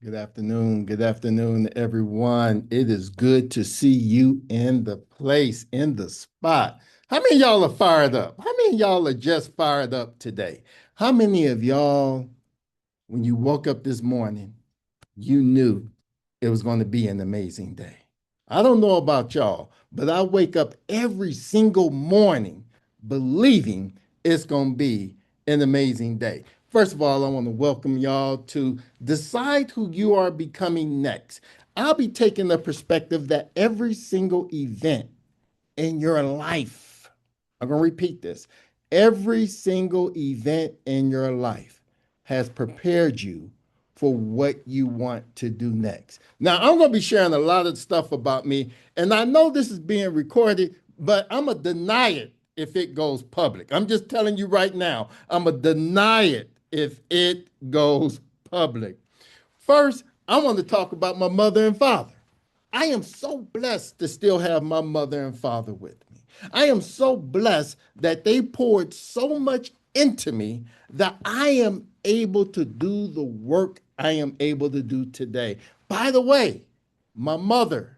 Good afternoon, everyone. It is good to see you in the place, in the spot. How many of y'all are fired up? How many of y'all are just fired up today? How many of y'all, when you woke up this morning, you knew it was going to be an amazing day? I don't know about y'all, but I wake up every single morning believing it's going to be an amazing day. First of all, I want to welcome y'all to Decide Who You Are Becoming Next. I'll be taking the perspective that every single event in your life, I'm going to repeat this, every single event in your life has prepared you for what you want to do next. Now, I'm going to be sharing a lot of stuff about me, and I know this is being recorded, but I'm going to deny it if it goes public. I'm just telling you right now, I'm going to deny it if it goes public. First, I want to talk about my mother and father. I am so blessed to still have my mother and father with me. I am so blessed that they poured so much into me that I am able to do the work I am able to do today. By the way, my mother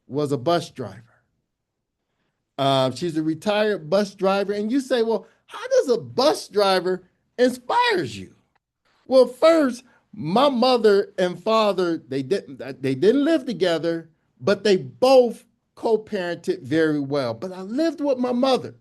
was a bus driver. She's a retired bus driver. And you say, well, how does a bus driver inspires you? Well, first, my mother and father, they didn't live together, but they both co-parented very well. But I lived with my mother.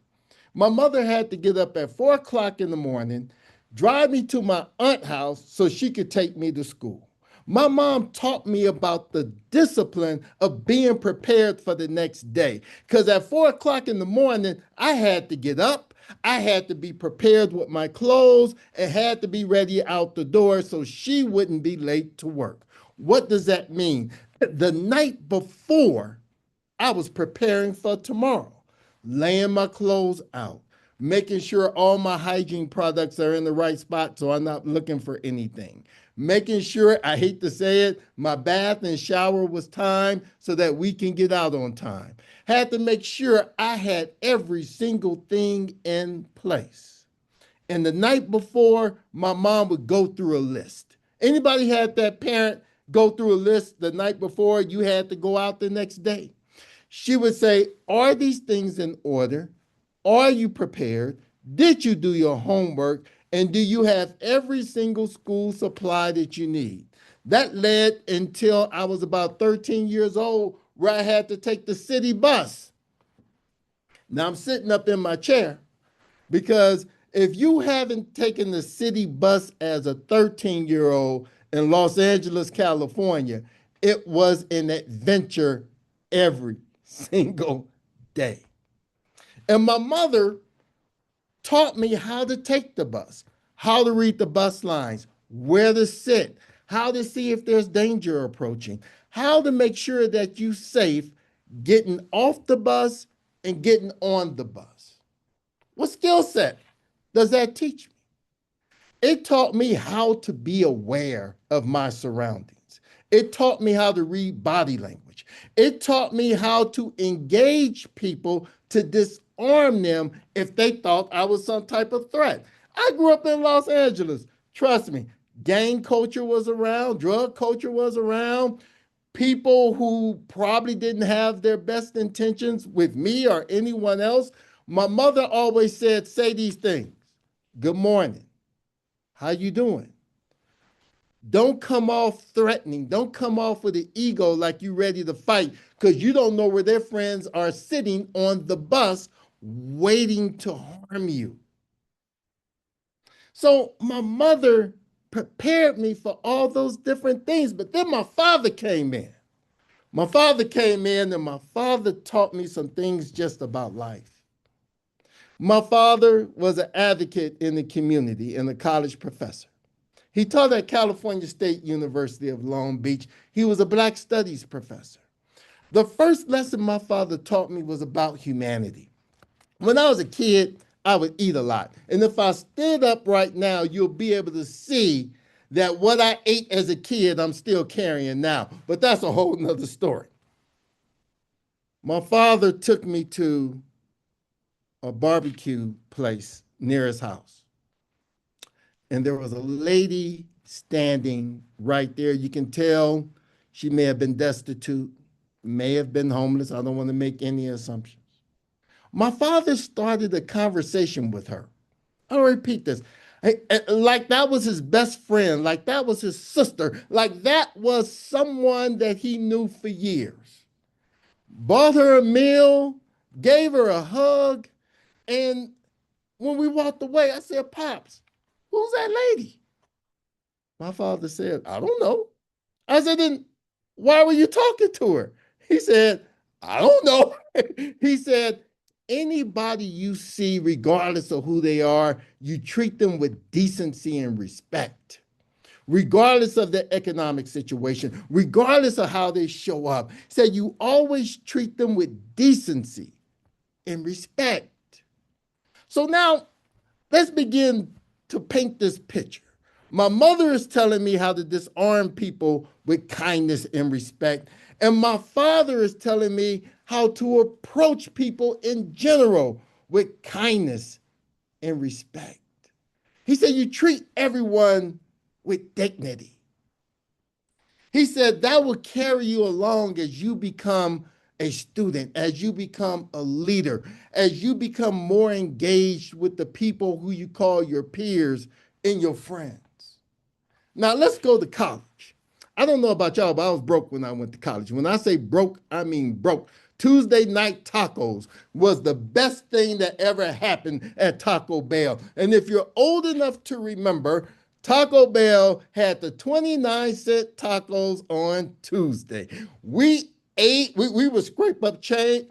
My mother had to get up at 4 o'clock in the morning, drive me to my aunt's house so she could take me to school. My mom taught me about the discipline of being prepared for the next day. Because at 4 o'clock in the morning, I had to get up, I had to be prepared with my clothes, and had to be ready out the door so she wouldn't be late to work. What does that mean? The night before, I was preparing for tomorrow, laying my clothes out, making sure all my hygiene products are in the right spot so I'm not looking for anything. Making sure, I hate to say it, my bath and shower was timed so that we can get out on time. Had to make sure I had every single thing in place. And the night before, my mom would go through a list. Anybody had that parent go through a list the night before you had to go out the next day? She would say, are these things in order? Are you prepared? Did you do your homework? And do you have every single school supply that you need? That led until I was about 13 years old, where I had to take the city bus. Now I'm sitting up in my chair because if you haven't taken the city bus as a 13-year-old in Los Angeles, California, it was an adventure every single day. And my mother taught me how to take the bus, how to read the bus lines, where to sit, how to see if there's danger approaching, how to make sure that you're safe getting off the bus and getting on the bus. What skill set does that teach me? It taught me how to be aware of my surroundings. It taught me how to read body language. It taught me how to engage people to disarm them if they thought I was some type of threat. I grew up in Los Angeles. Trust me, gang culture was around, drug culture was around. People who probably didn't have their best intentions with me or anyone else. My mother always said, say these things. Good morning. How you doing? Don't come off threatening. Don't come off with an ego like you ready to fight because you don't know where their friends are sitting on the bus waiting to harm you. So my mother prepared me for all those different things. But then my father came in. My father came in and my father taught me some things just about life. My father was an advocate in the community and a college professor. He taught at California State University of Long Beach. He was a Black Studies professor. The first lesson my father taught me was about humanity. When I was a kid, I would eat a lot. And if I stood up right now, you'll be able to see that what I ate as a kid, I'm still carrying now. But that's a whole nother story. My father took me to a barbecue place near his house. And there was a lady standing right there. You can tell she may have been destitute, may have been homeless. I don't want to make any assumptions. My father started a conversation with her. I'll repeat this. Like that was his best friend, like that was his sister, like that was someone that he knew for years. Bought her a meal, gave her a hug, and when we walked away, I said, Pops, who's that lady? My father said, I don't know. I said, then why were you talking to her? He said, I don't know. He said, anybody you see, regardless of who they are, you treat them with decency and respect, regardless of their economic situation, regardless of how they show up. He said, you always treat them with decency and respect. So now let's begin to paint this picture. My mother is telling me how to disarm people with kindness and respect. And my father is telling me how to approach people in general with kindness and respect. He said, you treat everyone with dignity. He said, that will carry you along as you become a student, as you become a leader, as you become more engaged with the people who you call your peers and your friends. Now let's go to college. I don't know about y'all, but I was broke when I went to college. When I say broke, I mean broke. Tuesday night tacos was the best thing that ever happened at Taco Bell. And if you're old enough to remember, Taco Bell had the 29-cent tacos on Tuesday. We would scrape up change.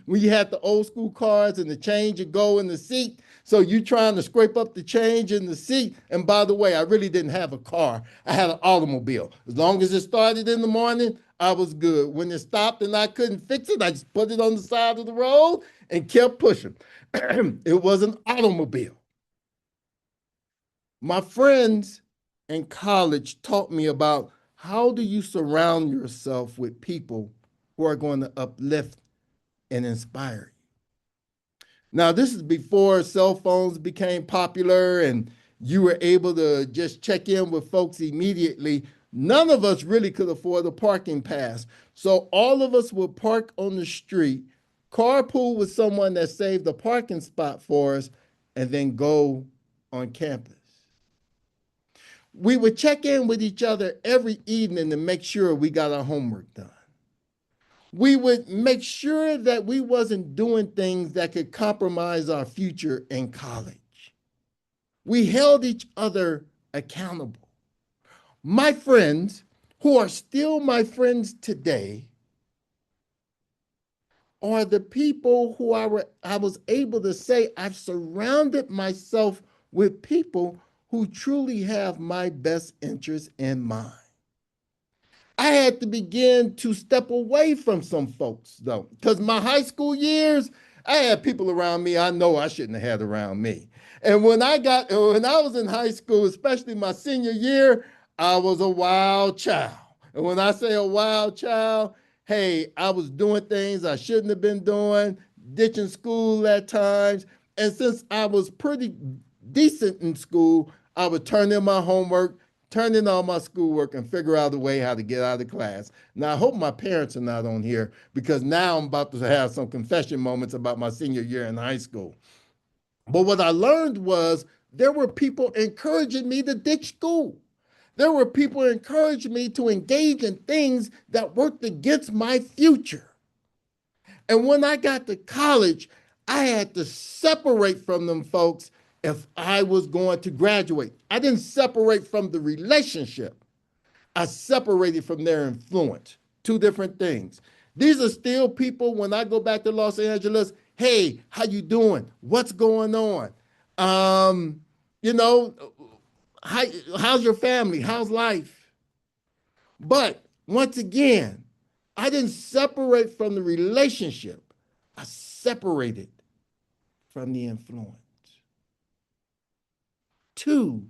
We had the old school cards and the change would go in the seat. So you trying to scrape up the change in the seat. And by the way, I really didn't have a car. I had an automobile. As long as it started in the morning, I was good. When it stopped and I couldn't fix it, I just put it on the side of the road and kept pushing. It was an automobile. My friends in college taught me about how do you surround yourself with people who are going to uplift and inspire you. Now, this is before cell phones became popular and you were able to just check in with folks immediately. None of us really could afford a parking pass. So all of us would park on the street, carpool with someone that saved a parking spot for us, and then go on campus. We would check in with each other every evening to make sure we got our homework done. We would make sure that we wasn't doing things that could compromise our future in college. We held each other accountable. My friends, who are still my friends today, are the people who I was able to say I've surrounded myself with people who truly have my best interest in mind. I had to begin to step away from some folks, though, because my high school years, I had people around me I know I shouldn't have had around me. And when I was in high school, especially my senior year, I was a wild child. And when I say a wild child, hey, I was doing things I shouldn't have been doing, ditching school at times. And since I was pretty decent in school, I would turn in my homework, turn in all my schoolwork, and figure out a way how to get out of class. Now, I hope my parents are not on here because now I'm about to have some confession moments about my senior year in high school. But what I learned was there were people encouraging me to ditch school. There were people encouraging me to engage in things that worked against my future. And when I got to college, I had to separate from them folks if I was going to graduate. I didn't separate from the relationship. I separated from their influence. Two different things. These are still people when I go back to Los Angeles, hey, how you doing? What's going on? You know, how's your family? How's life? But once again, I didn't separate from the relationship. I separated from the influence. Two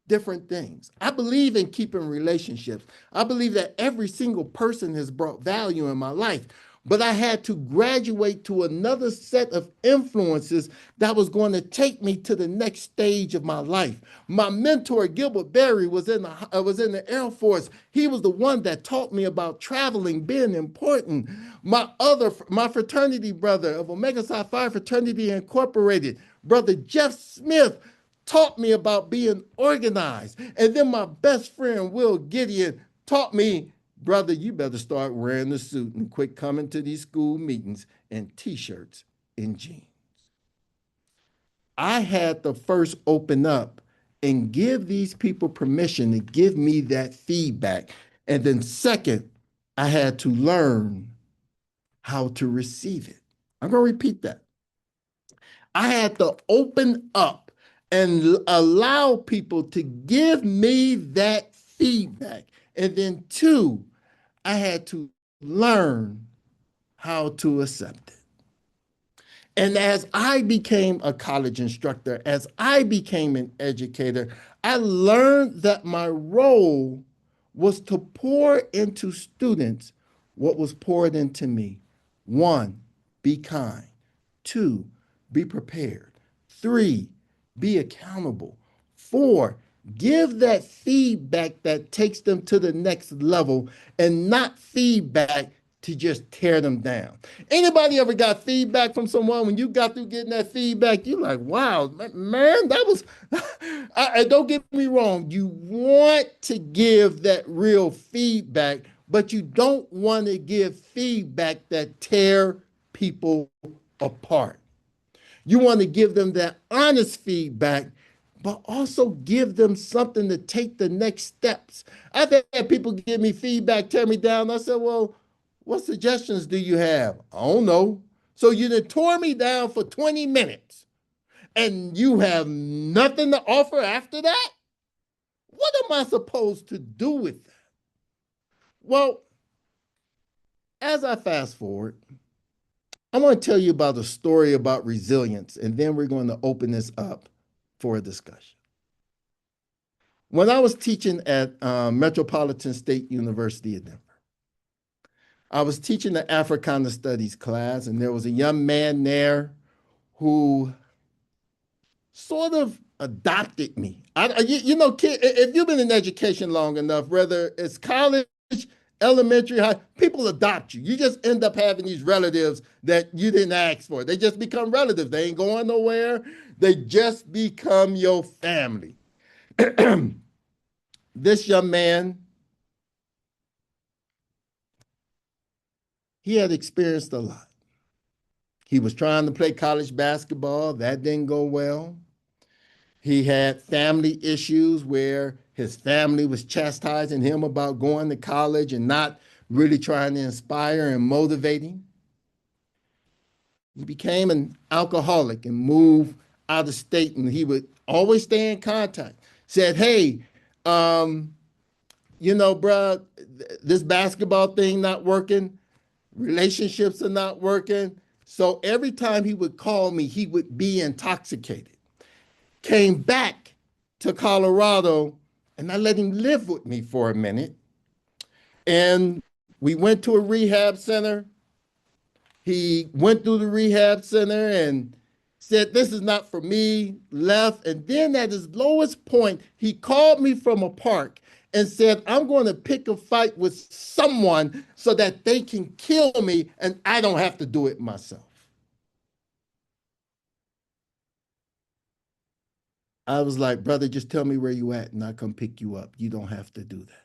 different things. I believe in keeping relationships. I believe that every single person has brought value in my life. but I had to graduate to another set of influences that was going to take me to the next stage of my life. My mentor, Gilbert Berry, was in the Air Force. He was the one that taught me about traveling being important. My fraternity brother of Omega Psi Phi Fraternity Incorporated, Brother Jeff Smith, taught me about being organized. And then my best friend, Will Gideon, taught me, brother, you better start wearing the suit and quit coming to these school meetings in t-shirts and jeans. I had to first open up and give these people permission to give me that feedback. And then second, I had to learn how to receive it. I'm going to repeat that. I had to open up and allow people to give me that feedback. And then two, I had to learn how to accept it. And as I became a college instructor, as I became an educator, I learned that my role was to pour into students what was poured into me. One, be kind. Two, be prepared. Three, be accountable. Four, give that feedback that takes them to the next level and not feedback to just tear them down. Anybody ever got feedback from someone when you got through getting that feedback? You're like, wow, man, that was, don't get me wrong. You want to give that real feedback, but you don't want to give feedback that tear people apart. You want to give them that honest feedback, but also give them something to take the next steps. I've had people give me feedback, tear me down. I said, well, what suggestions do you have? I don't know. So you done tore me down for 20 minutes and you have nothing to offer after that? What am I supposed to do with that? Well, as I fast forward, I want to tell you about a story about resilience, and then we're going to open this up for a discussion. When I was teaching at Metropolitan State University of Denver, I was teaching the Africana Studies class, and there was a young man there who sort of adopted me. Kid, if you've been in education long enough, whether it's college, elementary, high, people adopt you. You just end up having these relatives that you didn't ask for. They just become relatives. They ain't going nowhere. They just become your family. This young man, he had experienced a lot. He was trying to play college basketball. That didn't go well. He had family issues where his family was chastising him about going to college and not really trying to inspire and motivate him. He became an alcoholic and moved out of state, and he would always stay in contact. Said, hey, bruh, this basketball thing not working, relationships are not working. So every time he would call me, he would be intoxicated. Came back to Colorado, and I let him live with me for a minute. And we went to a rehab center. He went through the rehab center and said, this is not for me, left. And then at his lowest point, he called me from a park and said, I'm going to pick a fight with someone so that they can kill me and I don't have to do it myself. I was like, brother, just tell me where you at and I'll come pick you up. You don't have to do that.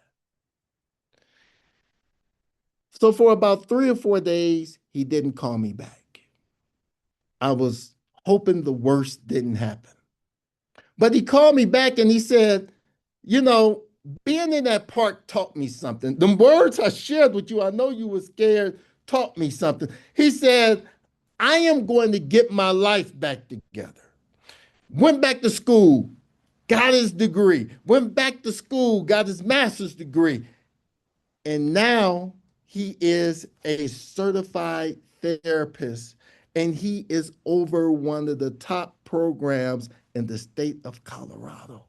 So for about 3 or 4 days, he didn't call me back. I was hoping the worst didn't happen. But he called me back and he said, being in that park taught me something. The words I shared with you, I know you were scared, taught me something. He said, I am going to get my life back together. Went back to school, got his degree. Went back to school, got his master's degree. And now he is a certified therapist, and he is over one of the top programs in the state of Colorado.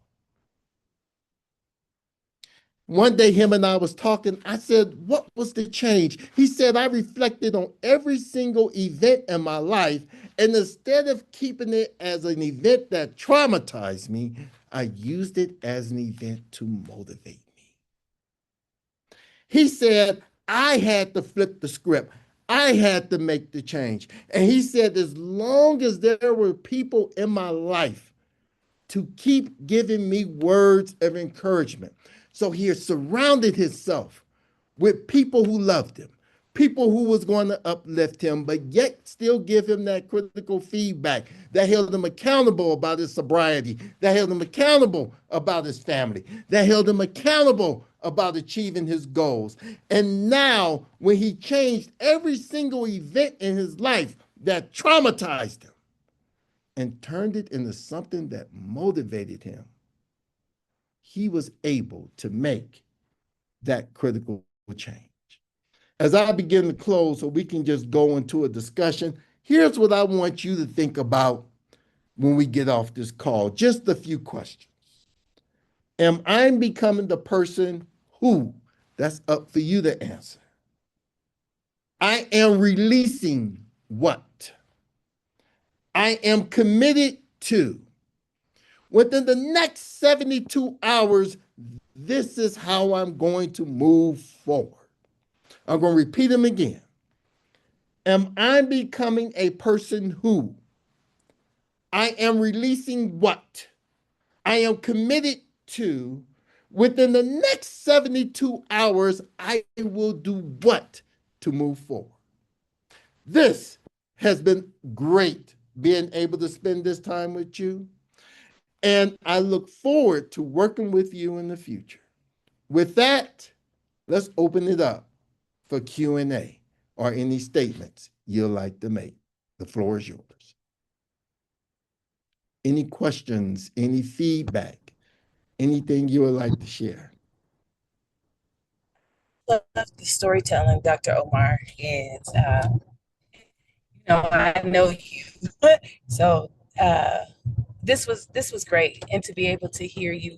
One day, him and I was talking. I said, "What was the change?" He said, "I reflected on every single event in my life, and instead of keeping it as an event that traumatized me, I used it as an event to motivate me." He said, "I had to flip the script. I had to make the change." And he said, as long as there were people in my life to keep giving me words of encouragement. So he has surrounded himself with people who loved him, people who was going to uplift him, but yet still give him that critical feedback that held him accountable about his sobriety, that held him accountable about his family, that held him accountable about achieving his goals. And now, when he changed every single event in his life that traumatized him, and turned it into something that motivated him, he was able to make that critical change. As I begin to close, so we can just go into a discussion, here's what I want you to think about when we get off this call. Just a few questions. Am I becoming the person who? That's up for you to answer. I am releasing what? I am committed to. Within the next 72 hours, this is how I'm going to move forward. I'm going to repeat them again. Am I becoming a person who? I am releasing what? I am committed to. Within the next 72 hours, I will do what to move forward? This has been great being able to spend this time with you. And I look forward to working with you in the future. With that, let's open it up for Q&A or any statements you'd like to make. The floor is yours. Any questions, any feedback, anything you would like to share? Love the storytelling, Dr. Omar, and I know you, so uh, this was great, and to be able to hear you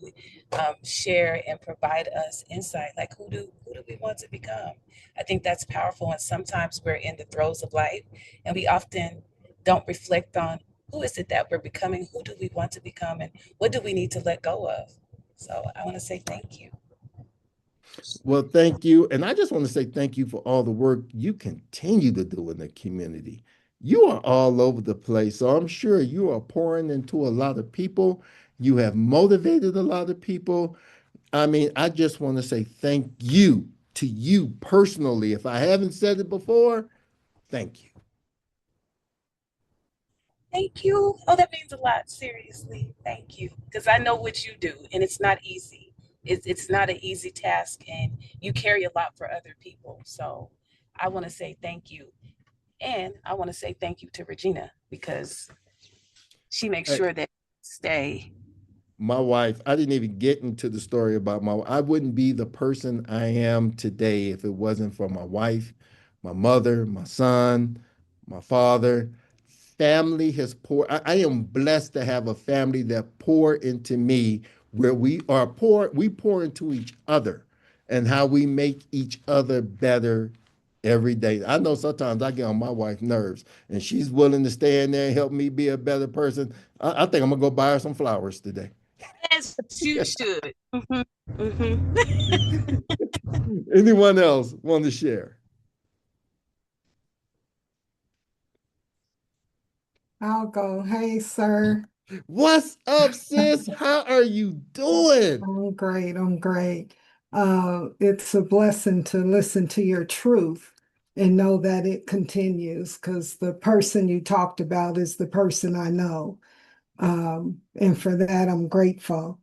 share and provide us insight, like who do we want to become? I think that's powerful, and sometimes we're in the throes of life, and we often don't reflect on who is it that we're becoming, who do we want to become, and what do we need to let go of. So I want to say thank you. Well, thank you. And I just want to say thank you for all the work you continue to do in the community. You are all over the place. So I'm sure you are pouring into a lot of people. You have motivated a lot of people. I mean, I just want to say thank you to you personally. If I haven't said it before, thank you. Thank you. Oh, that means a lot. Seriously. Thank you. Because I know what you do, and it's not easy. It's not an easy task, and you carry a lot for other people. So I want to say thank you. And I want to say thank you to Regina because she makes Hey, sure that stay. my wife, I didn't even get into the story about I wouldn't be the person I am today if it wasn't for my wife, my mother, my son, my father. Family has poured. I am blessed to have a family that pour into me where we pour into each other and how we make each other better every day. I know sometimes I get on my wife's nerves and she's willing to stay in there and help me be a better person. I think I'm gonna go buy her some flowers today. As you should. Hmm. Anyone else want to share? I'll go. Hey, sir. What's up, sis? How are you doing? I'm great. I'm great. It's a blessing to listen to your truth and know that it continues because the person you talked about is the person I know. And for that, I'm grateful.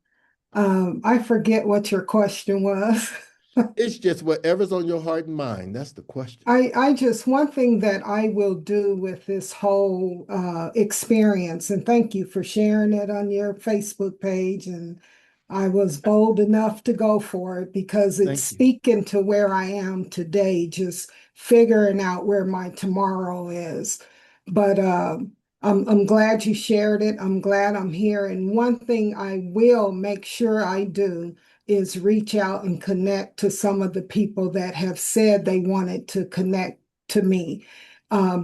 I forget what your question was. It's just whatever's on your heart and mind. That's the question. I just, one thing that I will do with this whole experience, and thank you for sharing it on your Facebook page. And I was bold enough to go for it because it's Thank you. speaking to where I am today, just figuring out where my tomorrow is. But I'm glad you shared it. I'm glad I'm here. And one thing I will make sure I do is reach out and connect to some of the people that have said they wanted to connect to me.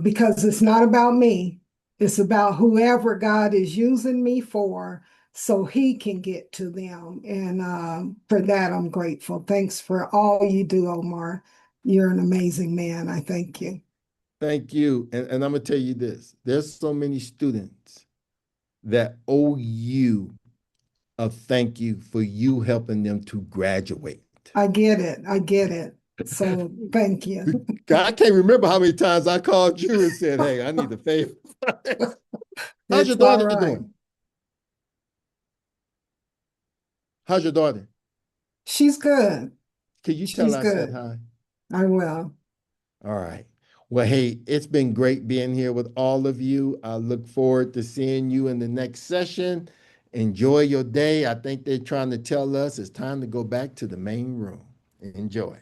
Because it's not about me, it's about whoever God is using me for so he can get to them. And for that, I'm grateful. Thanks for all you do, Omar. You're an amazing man. I thank you. Thank you. And I'm going to tell you this, there's so many students that owe you a thank you for you helping them to graduate. I get it. I get it. So thank you. I can't remember how many times I called you and said, hey, I need a favor. How's your It's all daughter right. doing? How's your daughter? She's good. Can you tell She's her I said good. hi? I will. All right. Well, hey, it's been great being here with all of you. I look forward to seeing you in the next session. Enjoy your day. I think they're trying to tell us it's time to go back to the main room. Enjoy.